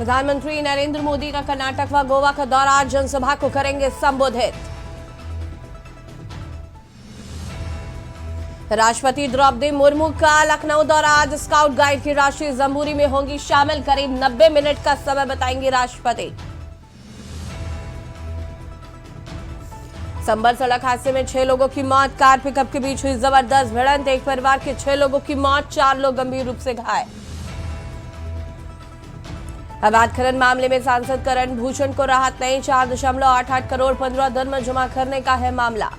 प्रधानमंत्री नरेंद्र मोदी का कर्नाटक व गोवा का दौरा, जनसभा को करेंगे संबोधित। राष्ट्रपति द्रौपदी मुर्मू का लखनऊ दौरा, आज स्काउट गाइड की राष्ट्रीय जंबूरी में होंगी शामिल। करीब 90 मिनट का समय बताएंगे राष्ट्रपति। संभल सड़क हादसे में 6 लोगों की मौत, कार पिकअप के बीच हुई जबरदस्त भिड़ंत, एक परिवार के 6 लोगों की मौत, 4 लोग गंभीर रूप से घायल। अवैध खनन मामले में सांसद करण भूषण को राहत नहीं, 4.88 करोड़ 15 दिन में जमा करने का है मामला।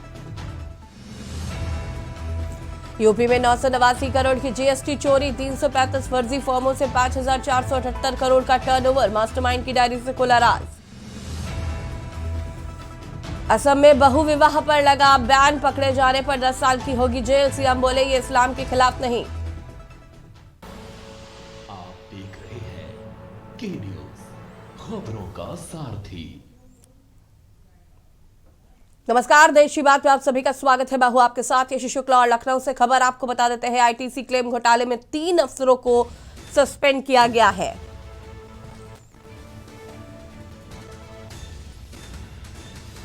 यूपी में 989 करोड़ की जीएसटी चोरी, 335 फर्जी फर्मों से 5,478 करोड़ का टर्नओवर, मास्टरमाइंड की डायरी से खुला राज। असम में बहुविवाह पर लगा बैन, पकड़े जाने पर 10 साल की होगी जेल, सीएम बोले ये इस्लाम के खिलाफ नहीं। आप देख रहे हैं के न्यूज, खबरों का सारथी। नमस्कार, देश की बात में आप सभी का स्वागत है। मैं हूं आपके साथ यशी शुक्ला और लखनऊ से खबर आपको बता देते हैं। आईटीसी क्लेम घोटाले में 3 अफसरों को सस्पेंड किया गया है।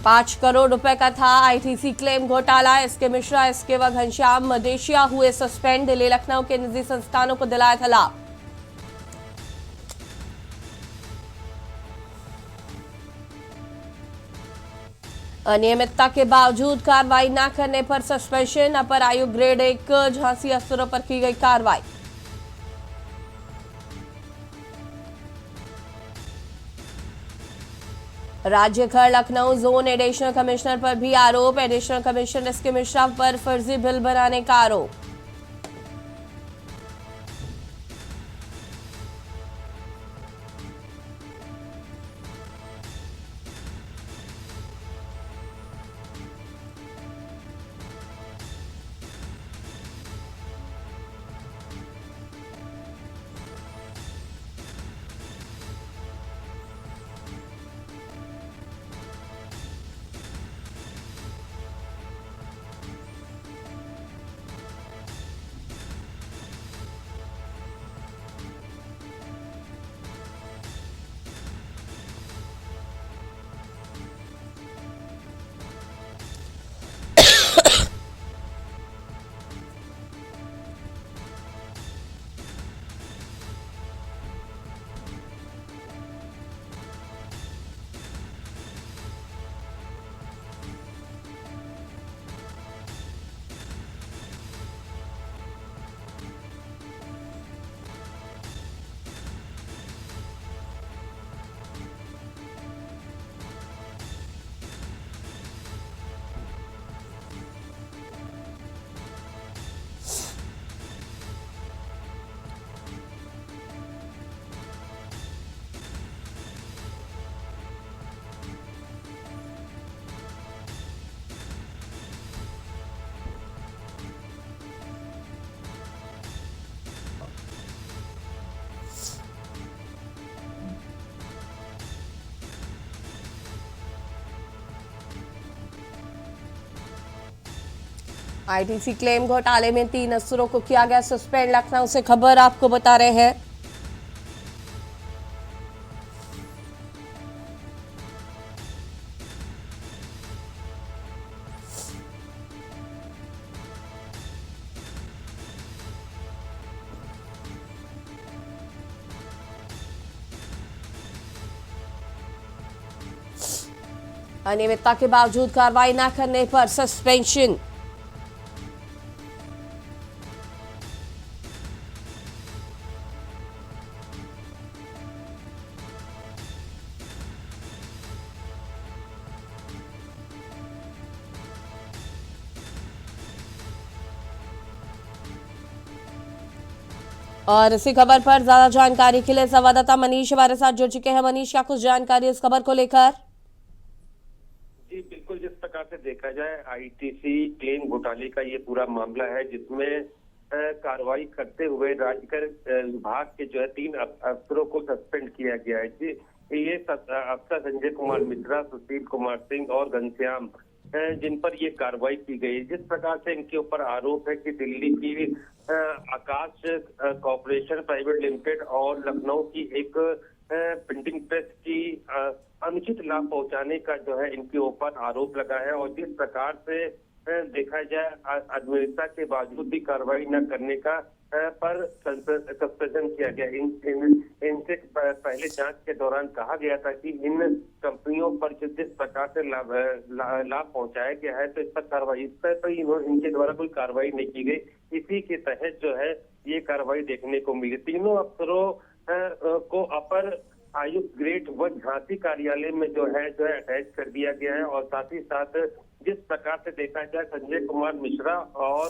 ₹5 करोड़ का था आईटीसी क्लेम घोटाला। एसके मिश्रा, एसके व घनश्याम मदेशिया हुए सस्पेंड। दिल्ली लखनऊ के निजी संस्थानों को दिलाया था लाभ। अनियमितता के बावजूद कार्रवाई न करने पर सस्पेंशन, अपर आयुक्त ग्रेड 1 झांसी अफसरों पर की गई कार्रवाई। राज्य खर लखनऊ जोन एडिशनल कमिश्नर पर भी आरोप, एडिशनल कमिश्नर एसके मिश्रा पर फर्जी बिल बनाने का आरोप। आईटीसी क्लेम घोटाले में 3 अफसरों को किया गया सस्पेंड। लखनऊ से खबर आपको बता रहे हैं। अनियमितता के बावजूद कार्रवाई न करने पर सस्पेंशन। और इसी खबर पर ज्यादा जानकारी के लिए संवाददाता मनीष हमारे साथ जुड़ चुके हैं। मनीष, क्या कुछ जानकारी इस खबर को लेकर? जी बिल्कुल, जिस प्रकार से देखा जाए आईटीसी क्लेम घोटाले का ये पूरा मामला है, जिसमें कार्रवाई करते हुए राज्यकर विभाग के जो है 3 अफसरों को सस्पेंड किया गया है। जी ये अफसर संजय कुमार मिश्रा, सुशील कुमार सिंह और घनश्याम, जिन पर ये कार्रवाई की गई। जिस प्रकार से इनके ऊपर आरोप है कि दिल्ली की आकाश कॉरपोरेशन प्राइवेट लिमिटेड और लखनऊ की एक प्रिंटिंग प्रेस की अनुचित लाभ पहुंचाने का जो है इनके ऊपर आरोप लगा है। और जिस प्रकार से देखा जाए अनियमितता के बावजूद भी कार्रवाई न करने का पर सस्पेंशन किया गया। इनसे पहले जांच के दौरान कहा गया था कि इन कंपनियों पर जिस प्रकार से लाभ पहुंचाया गया है तो इस पर कार्रवाई, इस पर इनके द्वारा कोई कार्रवाई नहीं की गई। इसी के तहत जो है ये कार्रवाई देखने को मिली। तीनों अफसरों को अपर आयुक्त ग्रेड व झांसी कार्यालय में जो है अटैच कर दिया गया है। और साथ ही साथ जिस प्रकार से देखा जाए संजय कुमार मिश्रा और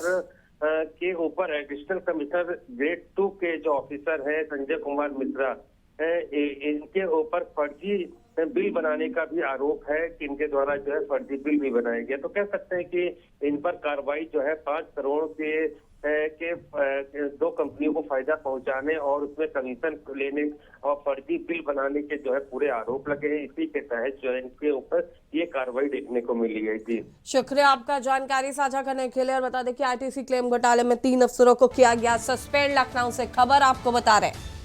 के ऊपर एडिशनल कमिश्नर ग्रेड 2 के जो ऑफिसर है संजय कुमार मिश्रा, इनके ऊपर फर्जी बिल बनाने का भी आरोप है कि इनके द्वारा जो है फर्जी बिल भी बनाया गया। तो कह सकते हैं कि इन पर कार्रवाई जो है 5 करोड़ के दो कंपनियों को फायदा पहुंचाने और उसमें कमीशन लेने और फर्जी बिल बनाने के जो है पूरे आरोप लगे हैं। इसी के तहत जो है इनके ऊपर ये कार्रवाई देखने को मिली है। जी शुक्रिया आपका जानकारी साझा करने के लिए। और बता दें कि आईटीसी क्लेम घोटाले में 3 अफसरों को किया गया सस्पेंड। लखनऊ से खबर आपको बता रहे हैं।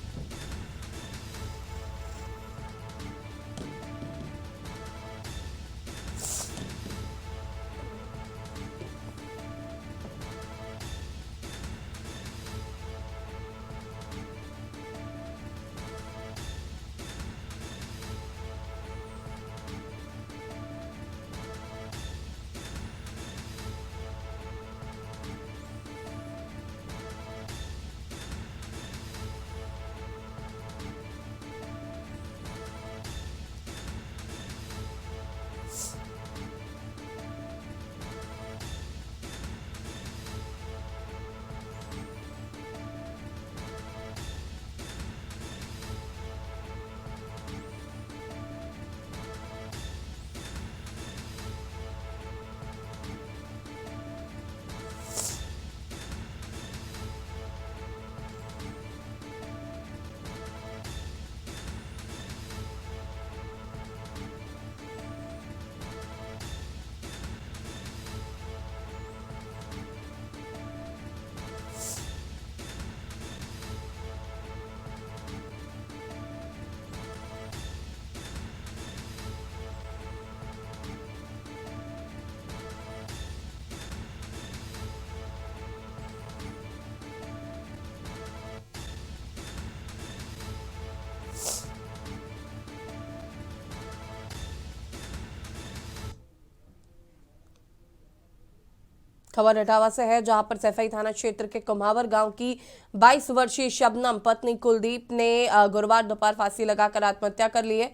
खबर इटावा से है, जहां पर सैफई थाना क्षेत्र के कुम्हावर गांव की 22 वर्षीय शबनम पत्नी कुलदीप ने गुरुवार दोपहर फांसी लगाकर आत्महत्या कर ली है।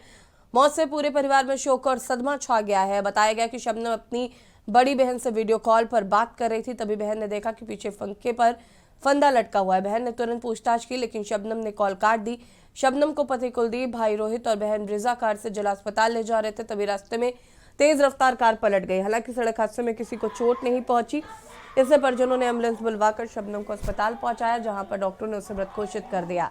मौत से पूरे परिवार में शोक और सदमा छा गया है। बताया गया कि शबनम अपनी बड़ी बहन से वीडियो कॉल पर बात कर रही थी, तभी बहन ने देखा कि पीछे पंखे पर फंदा लटका हुआ है। बहन ने तुरंत पूछताछ की, लेकिन शबनम ने कॉल काट दी। शबनम को पति कुलदीप, भाई रोहित और बहन ब्रिजा कार से जिला अस्पताल ले जा रहे थे, तभी रास्ते में तेज रफ्तार कार पलट गई। हालांकि सड़क हादसे में किसी को चोट नहीं पहुंची। इससे परिजनों ने एम्बुलेंस बुलवाकर शबनम को अस्पताल पहुंचाया, जहां पर डॉक्टरों ने उसे मृत घोषित कर दिया।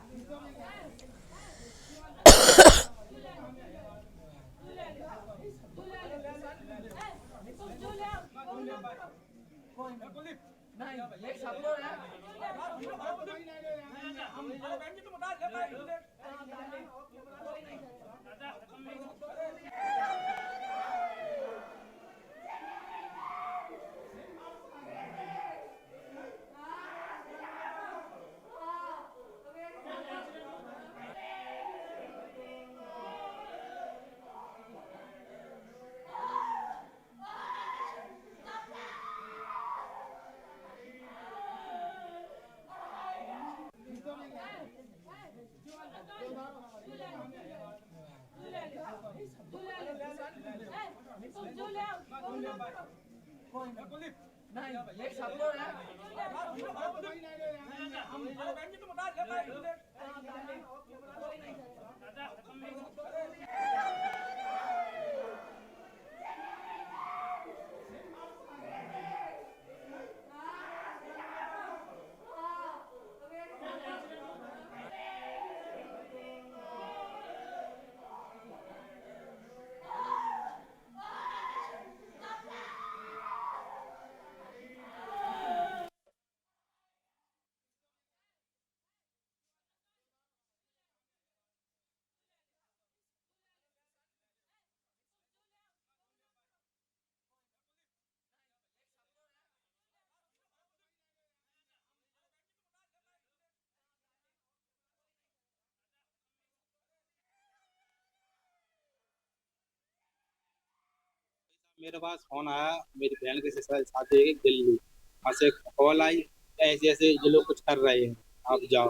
मेरे पास फोन आया मेरी बहन के साथ एक दिल्ली वहाँ से कॉल आई, ऐसे ऐसे ये लोग कुछ कर रहे हैं, आप जाओ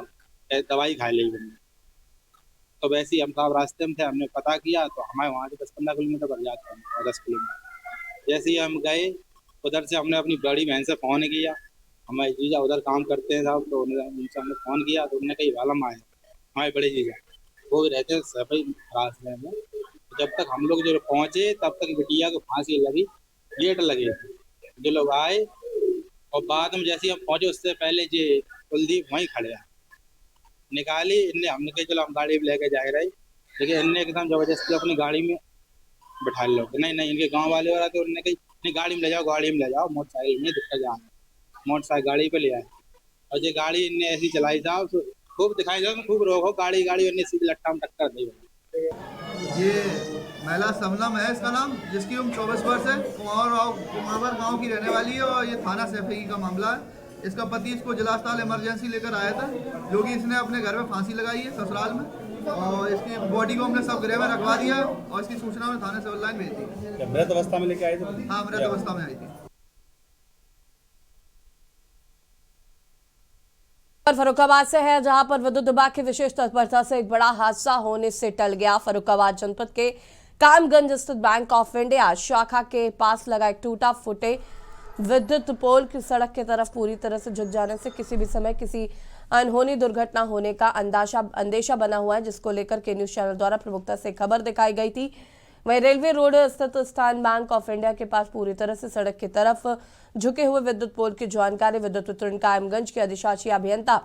दवाई खा ली। तो वैसे ही हम साहब रास्ते में थे, हमने पता किया तो हमारे वहाँ से 10-15 किलोमीटर बढ़ जाते हैं, 10 किलोमीटर। जैसे ही हम गए उधर से हमने अपनी बड़ी बहन से फ़ोन किया, हमारे जीजा उधर काम करते हैं साहब, तो उनसे हमने फ़ोन किया तो उन्होंने कही वालम आए हमारे बड़े जीजा, वो भी रहते हैं सभी रास्ते में। जब तक हम लोग जो पहुँचे तब तक बिटिया को फांसी लगी, गेट लगे थे, जो लोग आए और बाद में जैसे ही हम पहुँचे उससे पहले जी कुलदीप वहीं खड़े हैं, निकाली इनने, हमने कहा चलो हम गाड़ी में लेके जा रहे, लेकिन इनने एकदम जबरदस्ती अपनी गाड़ी में बैठा लो। नहीं नहीं, इनके गांव वाले वाला तो उन्होंने कही नहीं गाड़ी में ले जाओ, गाड़ी में ले जाओ, मोटरसाइकिल में दिक्कत जा, मोटरसाइकिल गाड़ी पे ले आए और ये गाड़ी इनने ऐसी चलाई साहब, तो खूब दिखाई दो, खूब रोको गाड़ी गाड़ी इनने सीधी लट्टा में टक्कर दी। ये महिला शबनम है इसका नाम, जिसकी उम्र 24 वर्ष है, कुमावर गांव की रहने वाली है और ये थाना सैफई का मामला है। इसका पति इसको जिला अस्पताल इमरजेंसी लेकर आया था, जो कि इसने अपने घर में फांसी लगाई है ससुराल में, और इसकी बॉडी को हमने सब गृह में रखवा दिया और इसकी सूचना हमने थाने सिविल लाइन भेज दी। मृत अवस्था में लेके आए थे? हाँ, मृत अवस्था में आई थी। फर्रुखाबाद से है, जहां पर विद्युत विभाग की विशेष तत्परता से एक बड़ा हादसा होने से टल गया। फर्रुखाबाद जनपद के कायमगंज स्थित बैंक ऑफ इंडिया शाखा के पास लगा एक टूटा फूटे विद्युत पोल की सड़क की तरफ पूरी तरह से झुक जाने से किसी भी समय किसी अनहोनी दुर्घटना होने का अंदेशा बना हुआ है, जिसको लेकर के न्यूज चैनल द्वारा प्रमुखता से खबर दिखाई गई थी। वहीं रेलवे रोड स्थित स्थान बैंक ऑफ इंडिया के पास पूरी तरह से सड़क की तरफ झुके हुए विद्युत पोल की जानकारी विद्युत वितरण कायमगंज के अधिशासी अभियंता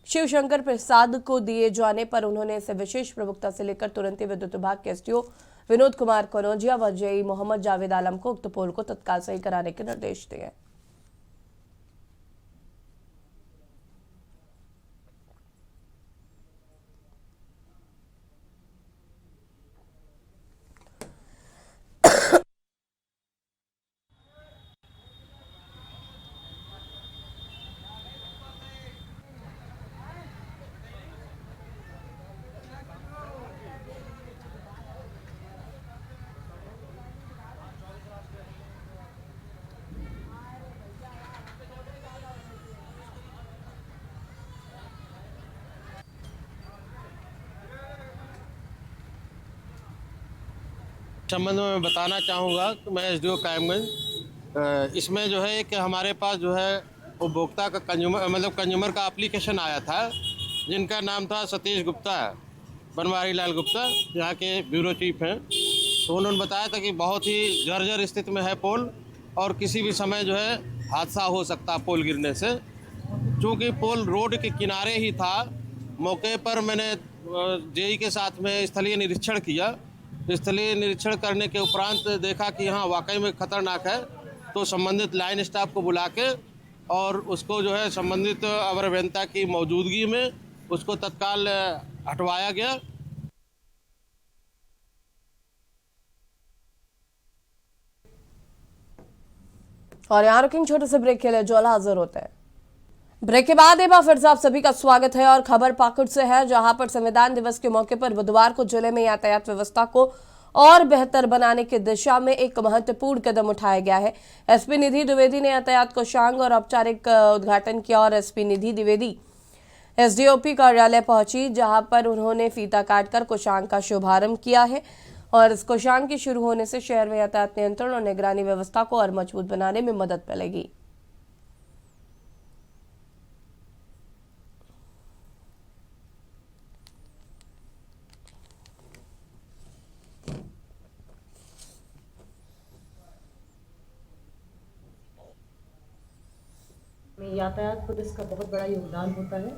शिवशंकर प्रसाद को दिए जाने पर उन्होंने इसे विशेष प्रमुखता से लेकर तुरंत ही विद्युत विभाग के एसडीओ विनोद कुमार कनौजिया व जेई मोहम्मद जावेद आलम को उक्त पोल को तत्काल सही कराने के निर्देश दिए। संबंध में मैं बताना चाहूँगा कि मैं एसडीओ कायमगंज, इसमें जो है कि हमारे पास जो है उपभोक्ता का कंज्यूमर का एप्लीकेशन आया था, जिनका नाम था सतीश गुप्ता, बनवारी लाल गुप्ता, यहाँ के ब्यूरो चीफ हैं। तो उन्होंने बताया था कि बहुत ही जर्जर स्थिति में है पोल और किसी भी समय जो है हादसा हो सकता पोल गिरने से। चूँकि पोल रोड के किनारे ही था, मौके पर मैंने जेई के साथ में स्थलीय निरीक्षण किया। स्थलीय निरीक्षण करने के उपरांत देखा कि हाँ वाकई में खतरनाक है, तो संबंधित लाइन स्टाफ को बुला के और उसको जो है संबंधित अवर अभियंता की मौजूदगी में उसको तत्काल हटवाया गया। और यहाँ रुकेंगे छोटे से ब्रेक के लिए, ज्वाला हाजिर होते हैं। ब्रेक के बाद एक बार फिर से आप सभी का स्वागत है और खबर पाकुड़ से है, जहां पर संविधान दिवस के मौके पर बुधवार को जिले में यातायात व्यवस्था को और बेहतर बनाने की दिशा में एक महत्वपूर्ण कदम उठाया गया है। एसपी निधि द्विवेदी ने यातायात कोषांग और औपचारिक उद्घाटन किया और एसपी निधि द्विवेदी एसडीओपी कार्यालय पहुंची, जहां पर उन्होंने फीता काटकर कोषांग का शुभारंभ किया है और इस कोषांग के शुरू होने से शहर में यातायात नियंत्रण और निगरानी व्यवस्था को और मजबूत बनाने में मदद मिलेगी। में यातायात पुलिस का बहुत बड़ा योगदान होता है,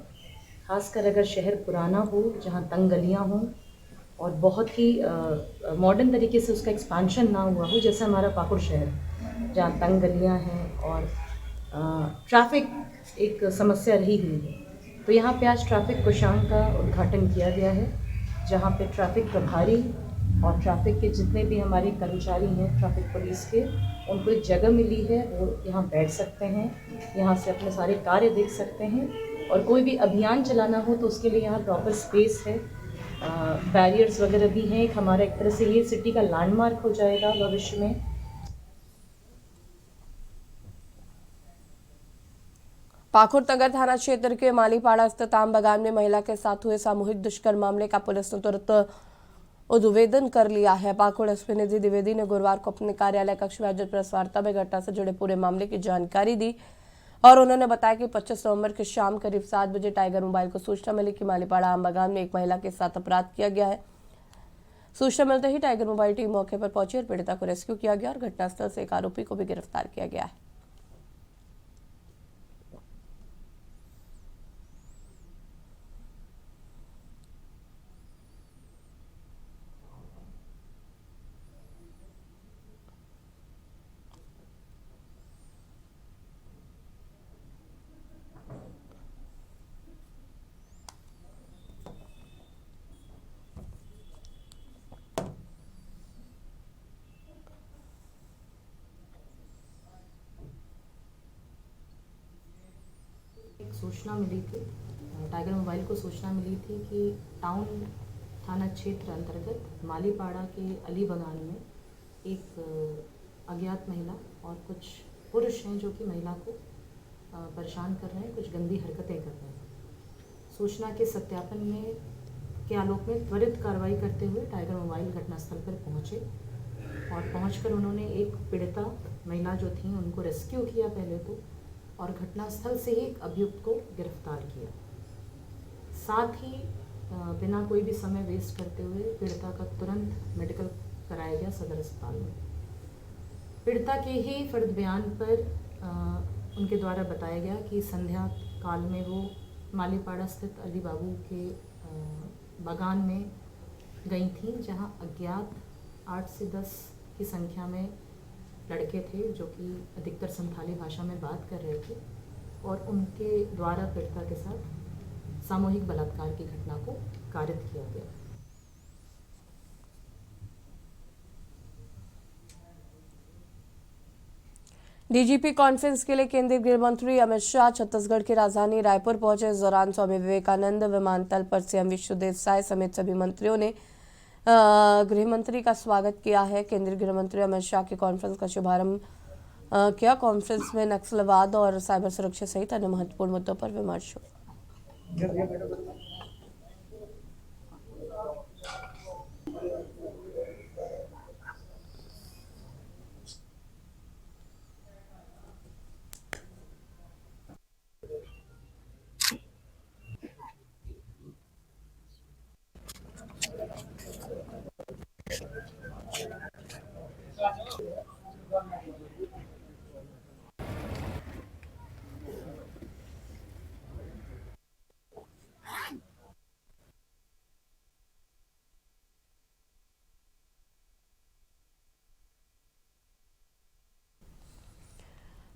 खासकर अगर शहर पुराना हो, जहाँ तंग गलियाँ हों और बहुत ही मॉडर्न तरीके से उसका एक्सपेंशन ना हुआ हो, जैसे हमारा पाकुड़ शहर जहाँ तंग गलियाँ हैं और ट्रैफिक एक समस्या रही हुई है। तो यहाँ पे आज ट्रैफिक कोषांग का उद्घाटन किया गया है, जहाँ पे ट्रैफिक प्रभारी और ट्रैफिक के जितने भी हमारे कर्मचारी हैं ट्रैफिक पुलिस के, उनको एक जगह मिली है, वो यहाँ बैठ सकते हैं, यहाँ से अपने सारे कार्य देख सकते हैं और कोई भी अभियान चलाना हो तो उसके लिए यहाँ प्रॉपर स्पेस है, बैरियर्स वगैरह भी हैं। एक हमारा एक तरह से ये सिटी का लैंडमार्क हो जाएगा भविष्य में, पाकुड़ नगर थाना क्षेत्र के मालीपाड़ा स्थित आम बागान में महिला के साथ हुए सामूहिक दुष्कर्म मामले का पुलिस ने तुरंत उद्भेदन कर लिया है। पाकुड़ एसपी निधि द्विवेदी ने गुरुवार को अपने कार्यालय कक्ष में आयोजित प्रेस वार्ता में घटना से जुड़े पूरे मामले की जानकारी दी और उन्होंने बताया कि 25 नवंबर की शाम करीब 7 बजे टाइगर मोबाइल को सूचना मिली कि मालीपाड़ा आम बागान में एक महिला के साथ अपराध किया गया है। सूचना मिलते ही टाइगर मोबाइल टीम मौके पर पहुंची और पीड़िता को रेस्क्यू किया गया और घटनास्थल से एक आरोपी को भी गिरफ्तार किया गया है। एक सूचना मिली थी, टाइगर मोबाइल को सूचना मिली थी कि टाउन थाना क्षेत्र अंतर्गत मालीपाड़ा के अली बागान में एक अज्ञात महिला और कुछ पुरुष हैं जो कि महिला को परेशान कर रहे हैं, कुछ गंदी हरकतें कर रहे हैं। सूचना के सत्यापन में के आलोक में त्वरित कार्रवाई करते हुए टाइगर मोबाइल घटनास्थल पर पहुंचे और पहुंचकर उन्होंने एक पीड़िता महिला जो थी उनको रेस्क्यू किया पहले तो, और घटनास्थल से ही एक अभियुक्त को गिरफ्तार किया। साथ ही बिना कोई भी समय वेस्ट करते हुए पीड़िता का तुरंत मेडिकल कराया गया सदर अस्पताल में। पीड़िता के ही फर्द बयान पर उनके द्वारा बताया गया कि संध्या काल में वो मालीपाड़ा स्थित अली बाबू के बागान में गई थी, जहां अज्ञात 8 से 10 की संख्या में लड़के थे जो कि अधिकतर संथाली भाषा में बात कर रहे थे और उनके द्वारा पीड़िता के साथ सामूहिक बलात्कार की घटना को कारित किया गया। डीजीपी कॉन्फ्रेंस के लिए केंद्रीय गृह मंत्री अमित शाह छत्तीसगढ़ की राजधानी रायपुर पहुंचे। इस दौरान स्वामी विवेकानंद विमानतल पर सीएम विश्वदेव साय समेत सभी मंत्रियों ने गृह मंत्री का स्वागत किया है। केंद्रीय गृह मंत्री अमित शाह की कॉन्फ्रेंस का शुभारंभ किया। कॉन्फ्रेंस में नक्सलवाद और साइबर सुरक्षा सहित अन्य महत्वपूर्ण मुद्दों पर विमर्श हुआ।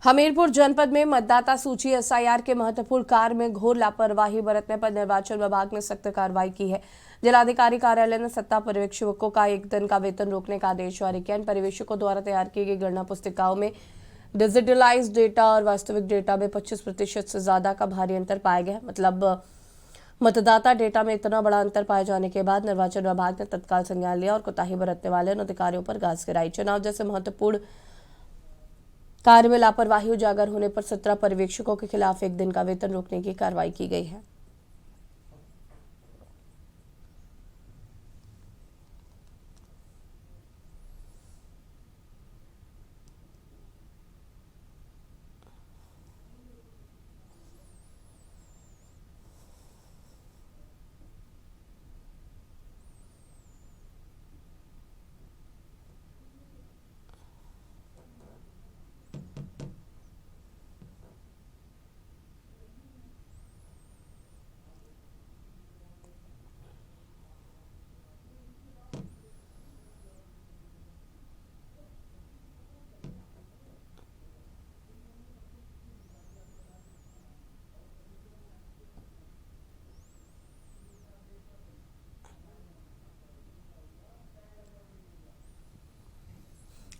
हमीरपुर जनपद में मतदाता सूची एसआईआर के महत्वपूर्ण कार्य में घोर लापरवाही बरतने पर निर्वाचन विभाग ने सख्त कार्रवाई की है। जिलाधिकारी कार्यालय ने सत्ता पर्यवेक्षकों का 1 दिन का वेतन रोकने का आदेश जारी किया। इन पर्यवेक्षकों द्वारा तैयार की गई गणना पुस्तिकाओं में डिजिटलाइज्ड डेटा और वास्तविक डेटा में 25% से ज्यादा का भारी अंतर पाया गया। मतलब मतदाता डेटा में इतना बड़ा अंतर पाए जाने के बाद निर्वाचन विभाग ने तत्काल संज्ञान लिया और कोताही बरतने वाले उन अधिकारियों पर घास गिराई। चुनाव जैसे महत्वपूर्ण कार्य में लापरवाही उजागर होने पर 17 पर्यवेक्षकों के खिलाफ 1 दिन का वेतन रोकने की कार्रवाई की गई है।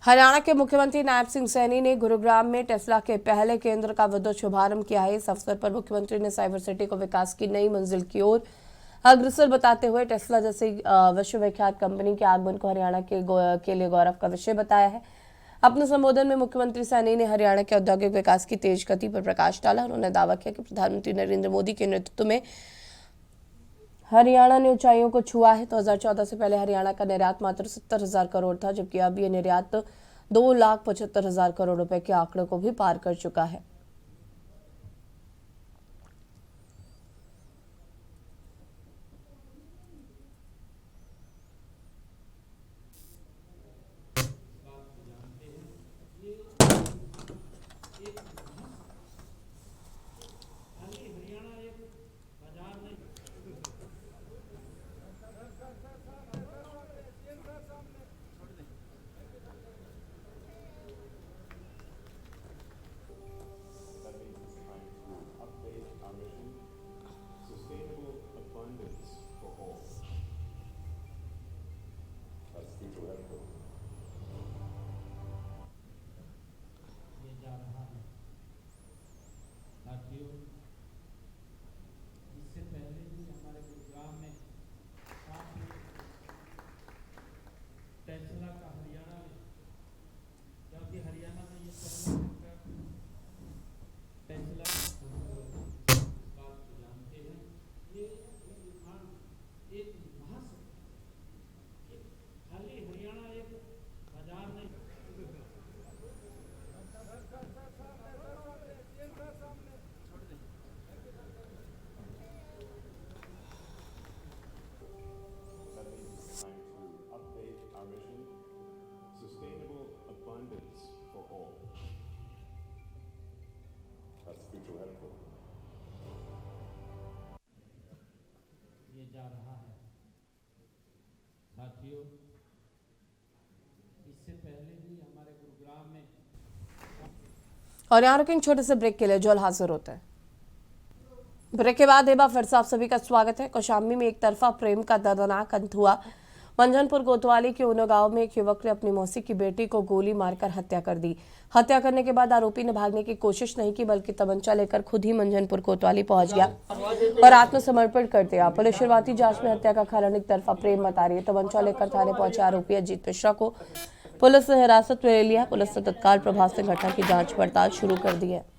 हरियाणा के मुख्यमंत्री नायब सिंह सैनी ने गुरुग्राम में टेस्ला के पहले केंद्र का विद्युत शुभारंभ किया है। इस अवसर पर मुख्यमंत्री ने साइबर सिटी को विकास की नई मंजिल की ओर अग्रसर बताते हुए टेस्ला जैसी विश्वविख्यात कंपनी के आगमन को हरियाणा के लिए गौरव का विषय बताया है। अपने संबोधन में मुख्यमंत्री सैनी ने हरियाणा के औद्योगिक विकास की तेज गति पर प्रकाश डाला। उन्होंने दावा किया कि प्रधानमंत्री नरेंद्र मोदी के नेतृत्व में हरियाणा ने ऊंचाइयों को छुआ है। 2014 से पहले हरियाणा का निर्यात मात्र 70,000 करोड़ था, जबकि अब ये निर्यात 2,75,000 करोड़ रुपए के आंकड़े को भी पार कर चुका है। जा रहा है। साथियों, इससे पहले भी हमारे गुरुग्राम में और यहाँ रुकेंगे छोटे से ब्रेक के लिए, जो हाजिर होते हैं। ब्रेक के बाद एक बार फिर से आप सभी का स्वागत है। कौशाम्बी में एक तरफा प्रेम का दर्दनाक अंत हुआ। मंझनपुर कोतवाली के ऊनो गांव में एक युवक ने अपनी मौसी की बेटी को गोली मारकर हत्या कर दी। हत्या करने के बाद आरोपी ने भागने की कोशिश नहीं की, बल्कि तमंचा लेकर खुद ही मंझनपुर कोतवाली पहुंच गया और आत्मसमर्पण कर दिया। पुलिस शुरुआती जांच में हत्या का कारण एक तरफा प्रेम बता रही है। तमंचा लेकर थाने पहुंचे आरोपी अजीत मिश्रा को पुलिस ने हिरासत में ले लिया। पुलिस ने तत्काल प्रभाव से घटना की जाँच पड़ताल शुरू कर दी है।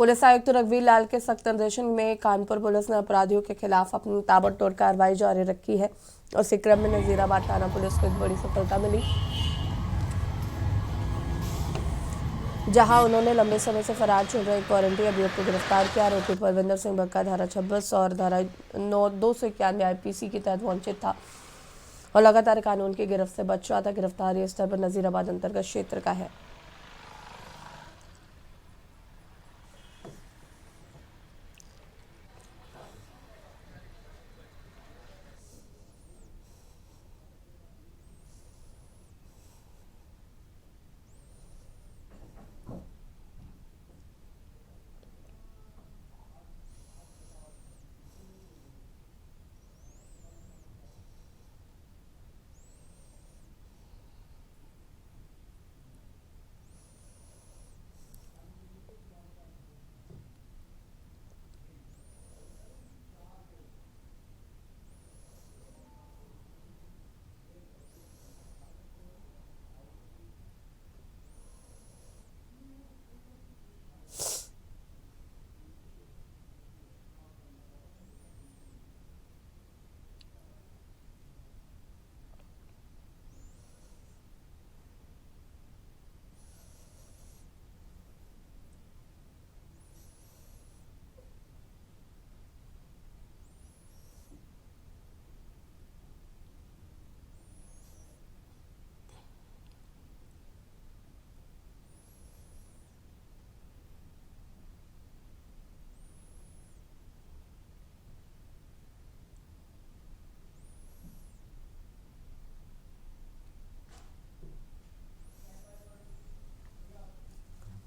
पुलिस आयुक्त रघुवीर लाल के सख्त निर्देशन में कानपुर पुलिस ने अपराधियों के खिलाफ अपनी ताबड़तोड़ कार्रवाई जारी रखी है। उसी क्रम में नजीराबाद थाना पुलिस को एक बड़ी सफलता मिली, जहां उन्होंने लंबे समय से फरार चल रहे क्वारंटीन अभियुक्त को गिरफ्तार किया। आरोपी परविंदर सिंह बक्का धारा 26 और धारा 291 IPC के तहत वांछित था और लगातार कानून की गिरफ्त से बच रहा था। गिरफ्तारी स्तर पर नजीराबाद अंतर्गत क्षेत्र का है।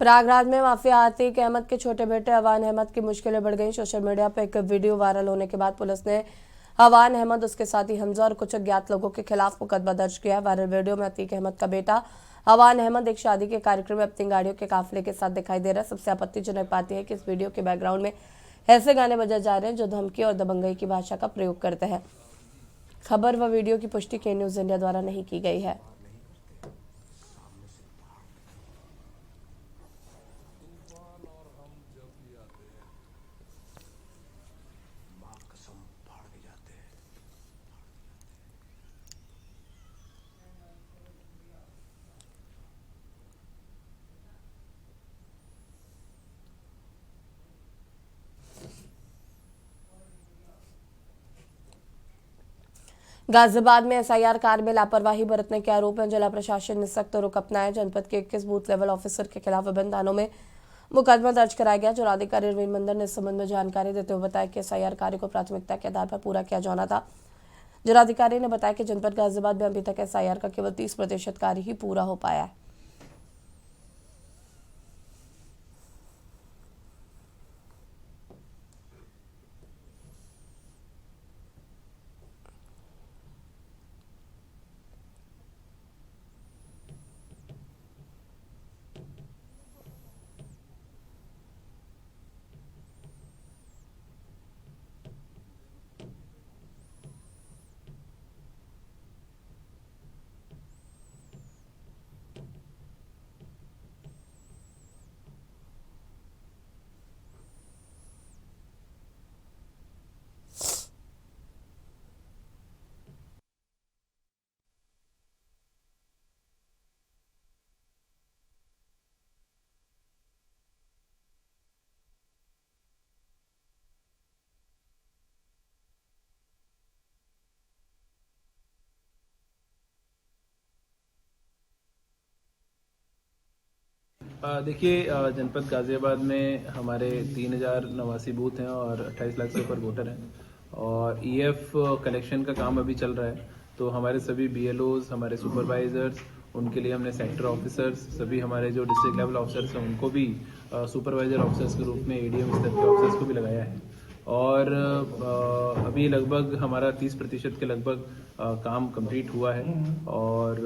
प्रयागराज में माफिया आतिक अहमद के छोटे बेटे अवान अहमद की मुश्किलें बढ़ गईं। सोशल मीडिया पर एक वीडियो वायरल होने के बाद पुलिस ने अवान अहमद, उसके साथी हमजा और कुछ अज्ञात लोगों के खिलाफ मुकदमा दर्ज किया। वायरल वीडियो में अतीक अहमद का बेटा अवान अहमद एक शादी के कार्यक्रम में अपनी गाड़ियों के काफिले के साथ दिखाई दे रहा है। सबसे आपत्तिजनक बात यह है कि इस वीडियो के बैकग्राउंड में ऐसे गाने बजाए जा रहे हैं जो धमकी और दबंगई की भाषा का प्रयोग करते हैं। खबर व वीडियो की पुष्टि के न्यूज इंडिया द्वारा नहीं की गई है। गाजियाबाद में एसआईआर कार्य में लापरवाही बरतने के आरोप में जिला प्रशासन ने सख्त रुख अपनाया। जनपद के 21 बूथ लेवल ऑफिसर के खिलाफ विभिन्न थानों में मुकदमा दर्ज कराया गया। जिलाधिकारी रवीन मंदर ने इस संबंध में जानकारी देते हुए बताया कि एसआईआर कार्य को प्राथमिकता के आधार पर पूरा किया जाना था। जिलाधिकारी ने बताया कि जनपद गाजियाबाद में अभी तक एसआईआर का केवल 30% कार्य ही पूरा हो पाया है। देखिए, जनपद गाजियाबाद में हमारे 3089 बूथ हैं और 28 लाख से ऊपर वोटर हैं और ईएफ कलेक्शन का काम अभी चल रहा है। तो हमारे सभी बीएलओज, हमारे सुपरवाइजर्स, उनके लिए हमने सेक्टर ऑफिसर्स, सभी हमारे जो डिस्ट्रिक्ट लेवल ऑफिसर्स हैं उनको भी सुपरवाइजर ऑफिसर्स के रूप में एडीएम स्तर के ऑफिसर्स को भी लगाया है। और अभी लगभग हमारा 30% के लगभग काम कंप्लीट हुआ है और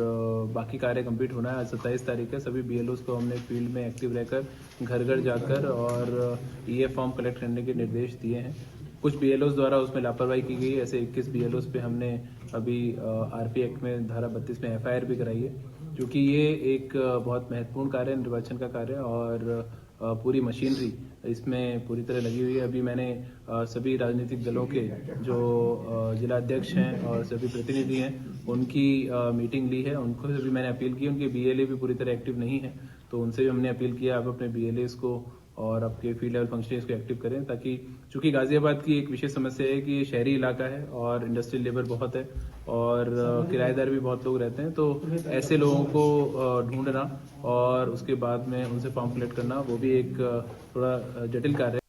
बाकी कार्य कंप्लीट होना है। आज 27 तारीख है। सभी बीएलओस को हमने फील्ड में एक्टिव रहकर घर घर जाकर और ईएफ फॉर्म कलेक्ट करने के निर्देश दिए हैं। कुछ बीएलओस द्वारा उसमें लापरवाही की गई। ऐसे 21 बीएलओस पे हमने अभी आरपी एक्ट में धारा 32 में एफआईआर भी कराई है, क्योंकि ये एक बहुत महत्वपूर्ण कार्य है, निर्वाचन का कार्य, और पूरी मशीनरी इसमें पूरी तरह लगी हुई है। अभी मैंने सभी राजनीतिक दलों के जो जिला अध्यक्ष हैं और सभी प्रतिनिधि हैं उनकी मीटिंग ली है। उनको भी मैंने अपील की, उनके बीएलए भी पूरी तरह एक्टिव नहीं है, तो उनसे भी हमने अपील किया आप अपने बीएलएस को और आपके फील्ड लेवल फंक्शनरीज को एक्टिव करें, ताकि चूंकि गाजियाबाद की एक विशेष समस्या है कि ये शहरी इलाका है और इंडस्ट्रियल लेबर बहुत है और किराएदार भी बहुत लोग रहते हैं। तो ऐसे लोगों को ढूंढना और उसके बाद में उनसे फॉर्म कलेक्ट करना, वो भी एक थोड़ा जटिल कार्य है।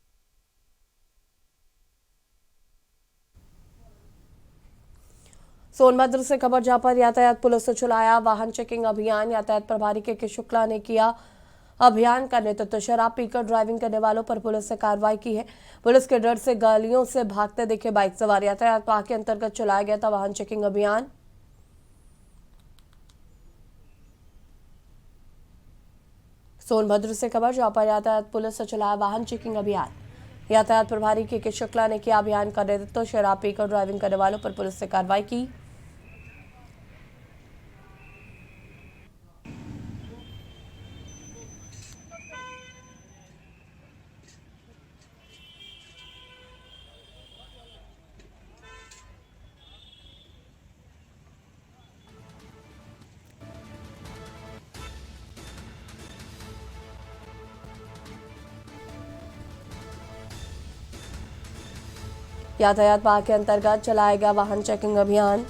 सोनभद्र से खबर, जहां पर यातायात पुलिस ने चलाया वाहन चेकिंग अभियान। यातायात प्रभारी के शुक्ला ने किया अभियान का नेतृत्व। शराब पीकर ड्राइविंग करने वालों पर पुलिस ने कार्रवाई की है। पुलिस के डर से गलियों से भागते दिखे बाइक सवार। यातायात विभाग के अंतर्गत चलाया गया था वाहन चेकिंग अभियान। सोनभद्र से खबर, जहां पर यातायात पुलिस ने चलाया वाहन चेकिंग अभियान। यातायात प्रभारी के शुक्ला ने किया अभियान का नेतृत्व। शराब पीकर ड्राइविंग करने वालों पर पुलिस ने कार्रवाई की। यातायात विभाग के अंतर्गत चलाया गया वाहन चेकिंग अभियान।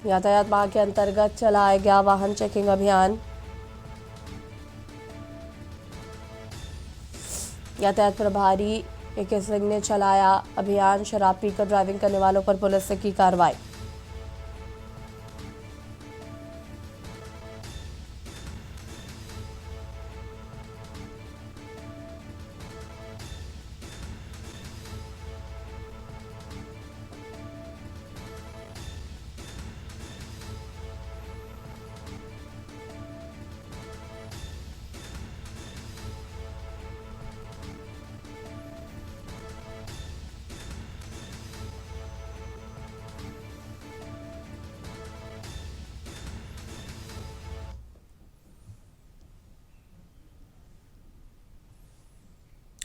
यातायात विभाग के अंतर्गत चलाया गया वाहन चेकिंग अभियान। यातायात प्रभारी के सिंह ने चलाया अभियान। शराब पीकर ड्राइविंग करने वालों पर पुलिस ने की कार्रवाई।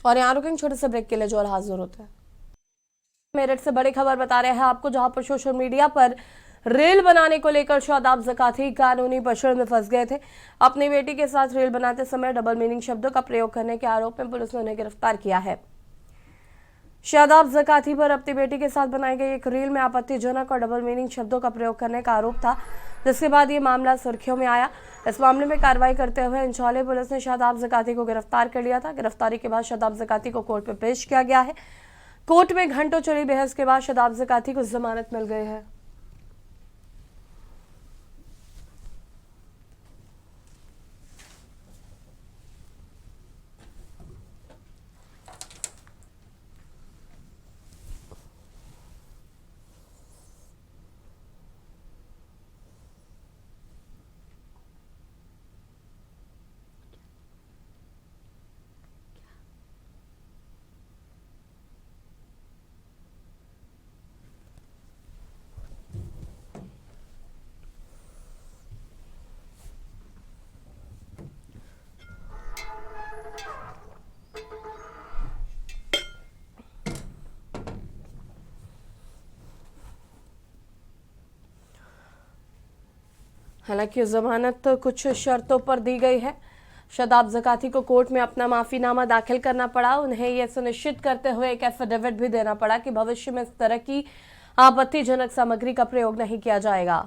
और यहाँ रुकेंगे छोटे से ब्रेक के लिए, जो और हाजिर होते हैं। मेरठ से बड़ी खबर बता रहे हैं आपको, जहां पर सोशल मीडिया पर रील बनाने को लेकर शादाब ज़काती कानूनी पकड़ में फंस गए थे। अपनी बेटी के साथ रील बनाते समय डबल मीनिंग शब्दों का प्रयोग करने के आरोप में पुलिस ने उन्हें गिरफ्तार किया है। शादाब ज़काती पर अपनी बेटी के साथ बनाई गई एक रील में आपत्तिजनक और डबल मीनिंग शब्दों का प्रयोग करने का आरोप था, जिसके बाद ये मामला सुर्खियों में आया। इस मामले में कार्रवाई करते हुए इंचौली पुलिस ने शादाब ज़काती को गिरफ्तार कर लिया था। गिरफ्तारी के बाद शादाब ज़काती को कोर्ट में पेश किया गया है। कोर्ट में घंटों चली बहस के बाद शादाब ज़काती को जमानत मिल गई है। हालांकि जमानत कुछ शर्तों पर दी गई है। शादाब ज़काती को कोर्ट में अपना माफीनामा दाखिल करना पड़ा। उन्हें यह सुनिश्चित करते हुए एक एफिडेविट भी देना पड़ा कि भविष्य में इस तरह की आपत्तिजनक सामग्री का प्रयोग नहीं किया जाएगा।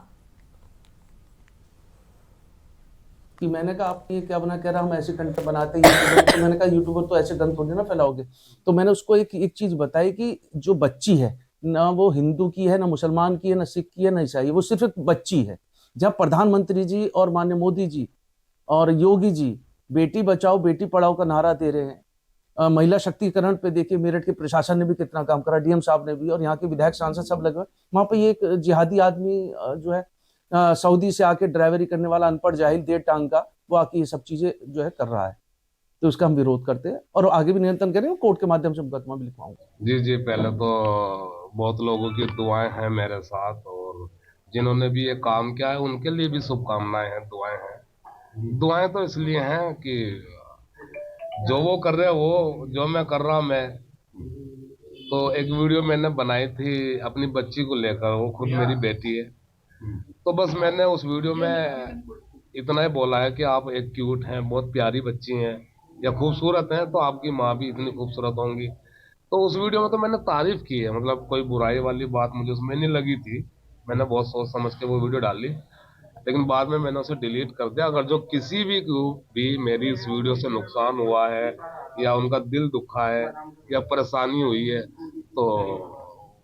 कि मैंने कहा आप ये क्या बना, कह रहा हम ऐसे कंटेंट बनाते हैं। तो मैंने कहा यूट्यूबर तो ऐसे गंद थोड़ी ना फैलाओगे। तो मैंने उसको एक चीज बताई कि जो बच्ची है ना, वो हिंदू की है, ना मुसलमान की है, ना सिख की है, ना ईसाई, वो सिर्फ एक बच्ची है। जब प्रधानमंत्री जी और माननीय मोदी जी और योगी जी बेटी बचाओ बेटी पढ़ाओ का नारा दे रहे हैं, महिला शक्तिकरण पे देखिए मेरठ के प्रशासन ने भी कितना काम करा, डीएम साहब ने भी, और यहाँ के विधायक सांसद सब लगे। वहां पे ये एक जिहादी आदमी जो है सऊदी से आके ड्राइवरी करने वाला अनपढ़ जाहिल देर टांग का, वो आके ये सब चीजें जो है कर रहा है। तो उसका हम विरोध करते हैं और आगे भी नियंत्रण करेंगे। कोर्ट के माध्यम से मुकदमा भी लिखवाऊंगा। जी, पहले तो बहुत लोगों की दुआएं हैं मेरे साथ, और जिन्होंने भी ये काम किया है उनके लिए भी शुभकामनाएं हैं, दुआएं हैं। दुआएं तो इसलिए हैं कि जो वो कर रहे हैं, वो जो मैं कर रहा हूँ मैं, तो एक वीडियो मैंने बनाई थी अपनी बच्ची को लेकर, वो खुद मेरी बेटी है। तो बस मैंने उस वीडियो में इतना ही बोला है कि आप एक क्यूट हैं, बहुत प्यारी बच्ची हैं या खूबसूरत हैं, तो आपकी माँ भी इतनी खूबसूरत होंगी। तो उस वीडियो में तो मैंने तारीफ की है, मतलब कोई बुराई वाली बात मुझे उसमें नहीं लगी थी। मैंने बहुत सोच समझ के वो वीडियो डाली, लेकिन बाद में मैंने उसे डिलीट कर दिया। अगर जो किसी भी मेरी इस वीडियो से नुकसान हुआ है या उनका दिल दुखा है या परेशानी हुई है, तो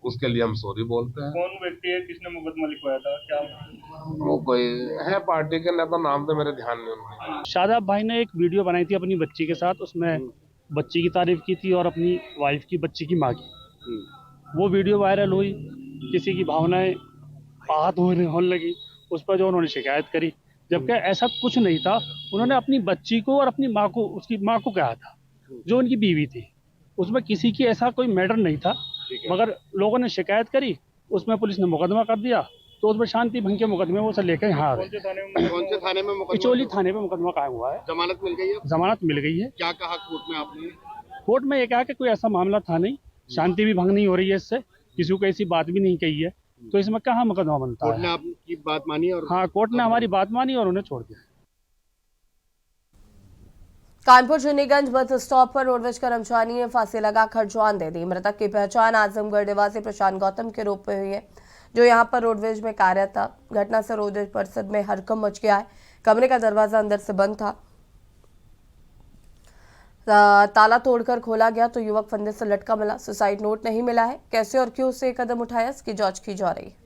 उसके लिए हम सॉरी बोलते हैं। कौन व्यक्ति है, किसने मुकदमा लिखवाया था, क्या? वो कोई है पार्टी के नेता, नाम तो मेरे ध्यान में नहीं। शादाब भाई ने एक वीडियो बनाई थी अपनी बच्ची के साथ, उसमें बच्ची की तारीफ की थी और अपनी वाइफ की, बच्ची की माँ की। वो वीडियो वायरल हुई, किसी की भावनाएं आहत होने लगी, उस पर जो उन्होंने शिकायत करी, जबकि ऐसा कुछ नहीं था। उन्होंने अपनी बच्ची को और अपनी माँ को, उसकी माँ को कहा था, जो उनकी बीवी थी। उसमें किसी की ऐसा कोई मैटर नहीं था, मगर लोगों ने शिकायत करी, उसमें पुलिस ने मुकदमा कर दिया। तो उसमें शांति भंग के मुकदमे वो सब लेकर यहाँ आ गए। कौन से थाने में? इचोली थाने में मुकदमा कायम हुआ है। जमानत मिल गई है? जमानत मिल गई है। क्या कहा कोर्ट में आपने? कोर्ट में ये कहा कि कोई ऐसा मामला था नहीं, शांति भी भंग नहीं हो रही है इससे, किसी को ऐसी बात भी नहीं कही है, तो इसमें कहाँ मुकदमा बनता है। कोर्ट ने आपकी बात मानी? और हाँ, कोर्ट ने हमारी बात मानी और उन्हें छोड़ दिया। कानपुर चुन्नीगंज बस स्टॉप पर रोडवेज कर्मचारी ने फांसी लगाकर जान दे दी। मृतक की पहचान आजमगढ़ निवासी प्रशांत गौतम के रूप में हुई है, जो यहां पर रोडवेज में कार्यरत था। घटना से रोडवेज परिसर में हड़कंप मच गया है। कमरे का दरवाजा अंदर से बंद था, ताला तोड़कर खोला गया तो युवक फंदे से लटका मिला। सुसाइड नोट नहीं मिला है। कैसे और क्यों से कदम उठाया, इसकी जांच की जा रही है।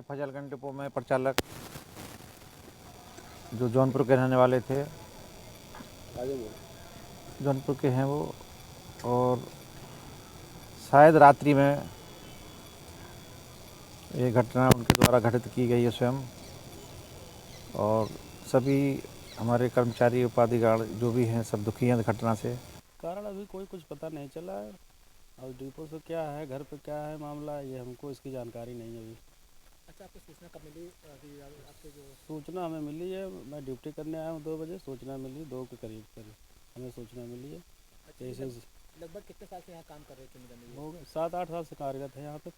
फजलगंज डिपो में प्रचालक जो जौनपुर के रहने वाले थे, जौनपुर के हैं वो, और शायद रात्रि में ये घटना उनके द्वारा घटित की गई है स्वयं। और सभी हमारे कर्मचारी उपाधिगण जो भी हैं सब दुखी हैं इस घटना से। कारण अभी कोई कुछ पता नहीं चला है। और डिपो से क्या है, घर पे क्या है मामला, ये हमको इसकी जानकारी नहीं है अभी। अच्छा, आपको सूचना कब मिली? आपके जो सूचना हमें मिली है, मैं ड्यूटी करने आया हूँ 2 बजे, सूचना मिली 2 के करीब हमें सूचना मिली है। अच्छा, लगभग कितने साल से यहाँ काम कर रहे थे? हो गए 7-8 साल से कार्यरत है यहाँ पे।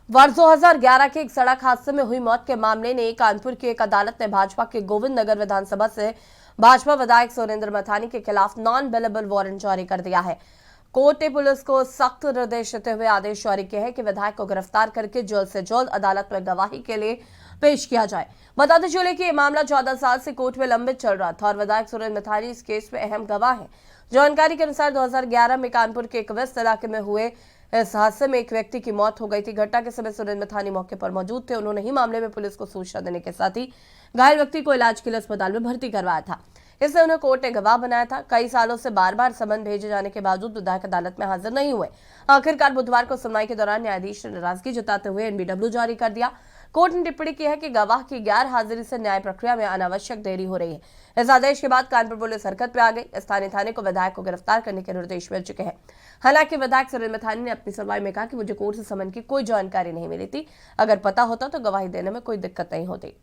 वर्ष 2011 के एक सड़क हादसे में हुई मौत के मामले ने कानपुर की एक अदालत ने भाजपा के गोविंद नगर विधानसभा से भाजपा विधायक सुरेंद्र मथानी के खिलाफ नॉन बेलेबल वारंट जारी कर दिया है। कोर्ट ने पुलिस को सख्त निर्देश देते हुए आदेश जारी किया है कि विधायक को गिरफ्तार करके जल्द से जल्द अदालत में गवाही के लिए पेश किया जाए। बताते चले कि यह मामला 14 साल से कोर्ट में लंबित चल रहा था और विधायक सुरेंद्र मथानी इस केस में अहम गवाह है। जानकारी के अनुसार 2011 में कानपुर के एक व्यस्त इलाके में हुए इस हादसे में एक व्यक्ति की मौत हो गई थी। घटना के समय सुरेंद्र मथानी मौके पर मौजूद थे। उन्होंने ही मामले में पुलिस को सूचना देने के साथ ही घायल व्यक्ति को इलाज के लिए अस्पताल में भर्ती करवाया था। इससे उन्हें कोर्ट ने गवाह बनाया था। कई सालों से बार बार समन भेजे जाने के बावजूद विधायक अदालत में हाजिर नहीं हुए। आखिरकार बुधवार को सुनवाई के दौरान न्यायाधीश ने नाराजगी जताते हुए एनबीडब्ल्यू जारी कर दिया। कोर्ट ने टिप्पणी की है कि गवाह की गैर हाजिरी से न्याय प्रक्रिया में अनावश्यक देरी हो रही है। इस आदेश के बाद कानपुर पुलिस हरकत में आ गई। स्थानीय थाने को विधायक को गिरफ्तार करने के निर्देश मिल चुके हैं। हालांकि विधायक सुरेंद्र मथानी ने अपनी सुनवाई में कहा कि मुझे कोर्ट से समन की कोई जानकारी नहीं मिली थी। अगर पता होता तो गवाही देने में कोई दिक्कत नहीं होती।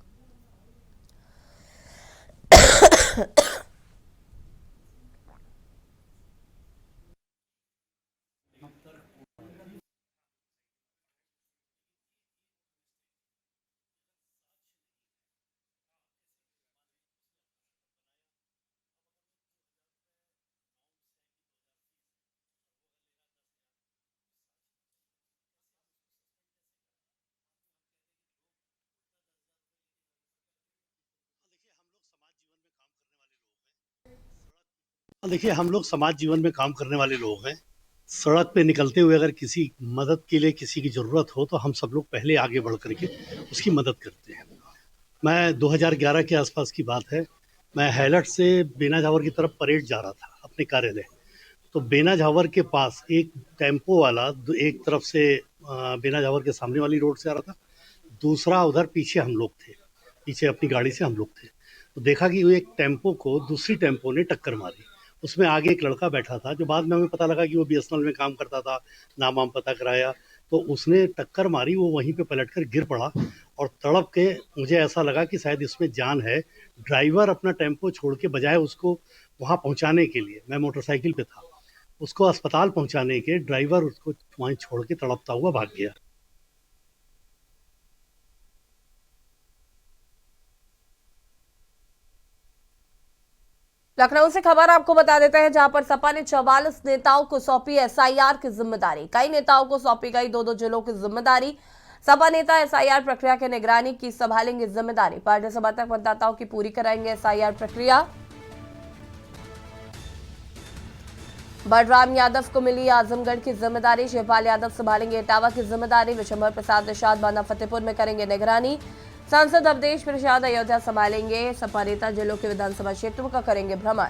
देखिए, हम लोग समाज जीवन में काम करने वाले लोग हैं। सड़क पे निकलते हुए अगर किसी मदद के लिए किसी की ज़रूरत हो तो हम सब लोग पहले आगे बढ़ करके उसकी मदद करते हैं। मैं 2011 के आसपास की बात है, मैं हैलट से बेना झावर की तरफ परेड जा रहा था अपने कार्यालय। तो बेना झावर के पास एक टेम्पो वाला एक तरफ से बेना झावर के सामने वाली रोड से आ रहा था, दूसरा उधर पीछे हम लोग थे, पीछे अपनी गाड़ी से हम लोग थे। तो देखा कि वो एक टेम्पो को दूसरी टेम्पो ने टक्कर मारी। उसमें आगे एक लड़का बैठा था, जो बाद में हमें पता लगा कि वो बीएसएनएल में काम करता था, नाम वाम पता कराया। तो उसने टक्कर मारी, वो वहीं पे पलटकर गिर पड़ा और तड़प के मुझे ऐसा लगा कि शायद इसमें जान है। ड्राइवर अपना टेम्पो छोड़ के बजाय उसको वहाँ पहुँचाने के लिए, मैं मोटरसाइकिल पे था, उसको अस्पताल पहुँचाने के ड्राइवर उसको वहीं छोड़ के तड़पता हुआ भाग गया। लखनऊ से खबर आपको बता देते हैं, जहां पर सपा ने 44 नेताओं को सौंपी एसआईआर की जिम्मेदारी। कई नेताओं को सौंपी गई 2-2 जिलों की जिम्मेदारी। सपा नेता एसआईआर प्रक्रिया की निगरानी की संभालेंगे जिम्मेदारी। पार्टी समर्थक मतदाताओं की पूरी कराएंगे एसआईआर प्रक्रिया। बलराम यादव को मिली आजमगढ़ की जिम्मेदारी। शिवपाल यादव संभालेंगे इटावा की जिम्मेदारी। विशंभर प्रसाद निषाद बांदा फतेहपुर में करेंगे निगरानी। सांसद अवधेश प्रसाद अयोध्या संभालेंगे। सपा नेता जिलों के विधानसभा क्षेत्रों का करेंगे भ्रमण।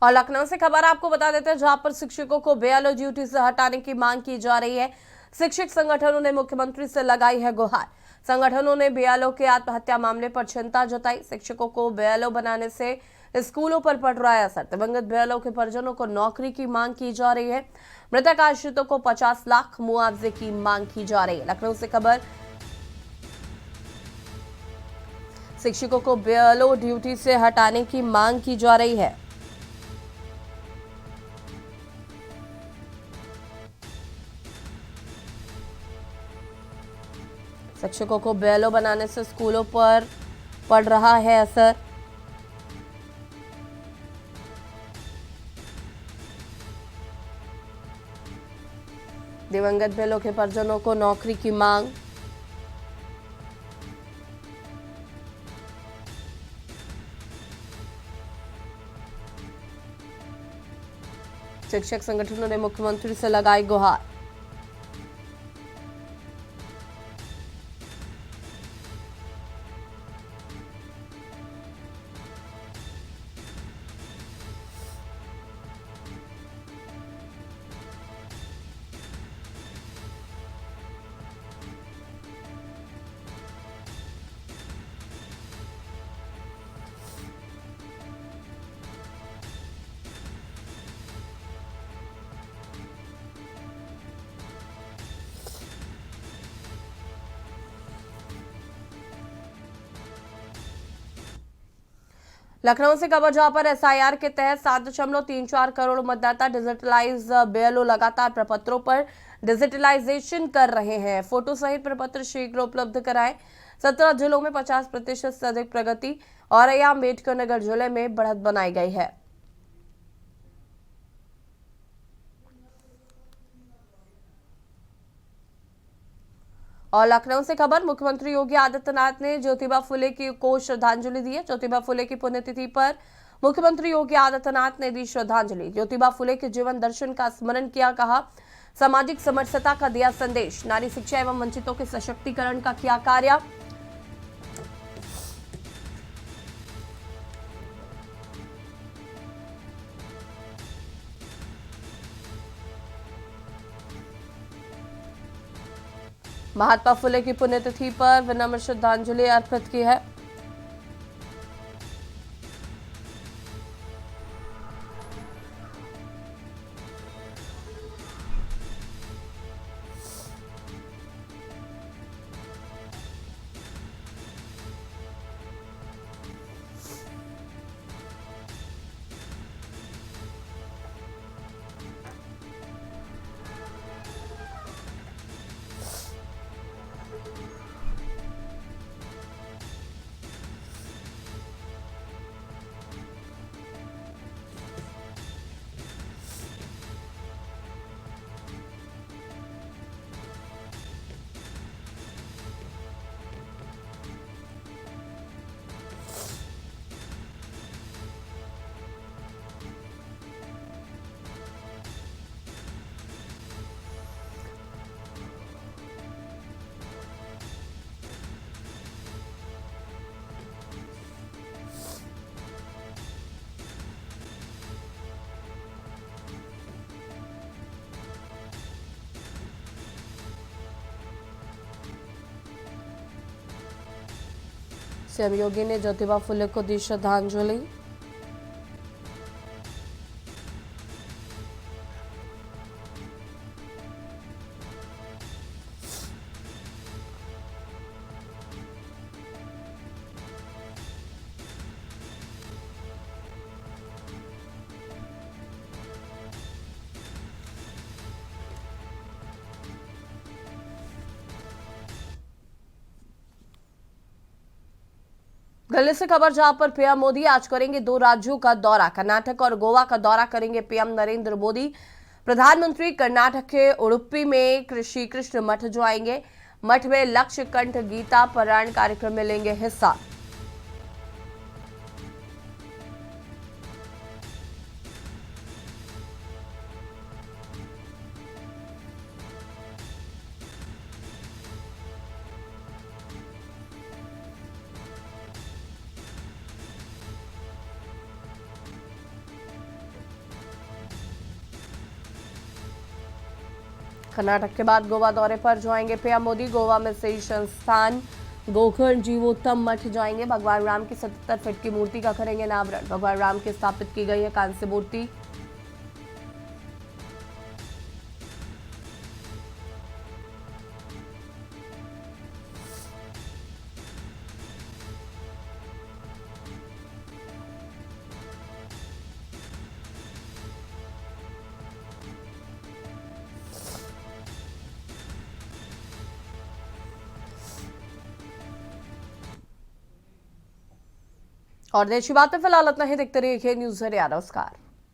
और लखनऊ से खबर आपको बता देते हैं, जहां पर शिक्षकों को बीएलओ ड्यूटी से हटाने की मांग की जा रही है। शिक्षक संगठनों ने मुख्यमंत्री से लगाई है गुहार। संगठनों ने बीएलओ के आत्महत्या मामले पर चिंता जताई। शिक्षकों को बीएलओ बनाने से स्कूलों पर पड़ रहा है असर। दिवंगत बीएलओ के परिजनों को नौकरी की मांग की जा रही है। मृतक आश्रितों को 50 लाख मुआवजे की मांग की जा रही है। लखनऊ से खबर, शिक्षकों को बीएलओ ड्यूटी से हटाने की मांग की जा रही है। शिक्षकों को बीएलओ बनाने से स्कूलों पर पड़ रहा है असर। दिवंगत बीएलओ के परिजनों को नौकरी की मांग। शिक्षक संगठनों ने मुख्यमंत्री से लगाई गुहार। लखनऊ से खबर, जहां पर एसआईआर के तहत 7.34 करोड़ मतदाता डिजिटलाइज बीएलओ लगातार प्रपत्रों पर डिजिटलाइजेशन कर रहे हैं। फोटो सहित प्रपत्र शीघ्र उपलब्ध कराएं। 17 जिलों में 50% से अधिक प्रगति। औरैया अम्बेडकर नगर जिले में बढ़त बनाई गई है। और लखनऊ से खबर, मुख्यमंत्री योगी आदित्यनाथ ने ज्योतिबा फुले को श्रद्धांजलि दी है। ज्योतिबा फुले की पुण्यतिथि पर मुख्यमंत्री योगी आदित्यनाथ ने दी श्रद्धांजलि। ज्योतिबा फुले के जीवन दर्शन का स्मरण किया, कहा सामाजिक समरसता का दिया संदेश। नारी शिक्षा एवं वंचितों के सशक्तिकरण का किया कार्य। महात्मा फुले की पुण्यतिथि पर विनम्र श्रद्धांजलि अर्पित की है। सीएम योगी ने ज्योतिबा फुले को दी श्रद्धांजलि। दिल्ली से खबर, जहां पर पीएम मोदी आज करेंगे 2 राज्यों का दौरा। कर्नाटक और गोवा का दौरा करेंगे पीएम नरेंद्र मोदी। प्रधानमंत्री कर्नाटक के उडुपी में श्री कृष्ण मठ जाएंगे। मठ में लक्ष्य कंठ गीता पारायण कार्यक्रम में लेंगे हिस्सा। कर्नाटक के बाद गोवा दौरे पर जाएंगे पीएम मोदी। गोवा में से संस्थान गोकर्ण जीवोत्तम मठ जाएंगे। भगवान राम की 77 फीट की मूर्ति का करेंगे अनावरण। भगवान राम की स्थापित की गई है कांस्य मूर्ति। और देश की बातें फिलहाल इतना ही। देखते रहिए न्यूज़। नमस्कार।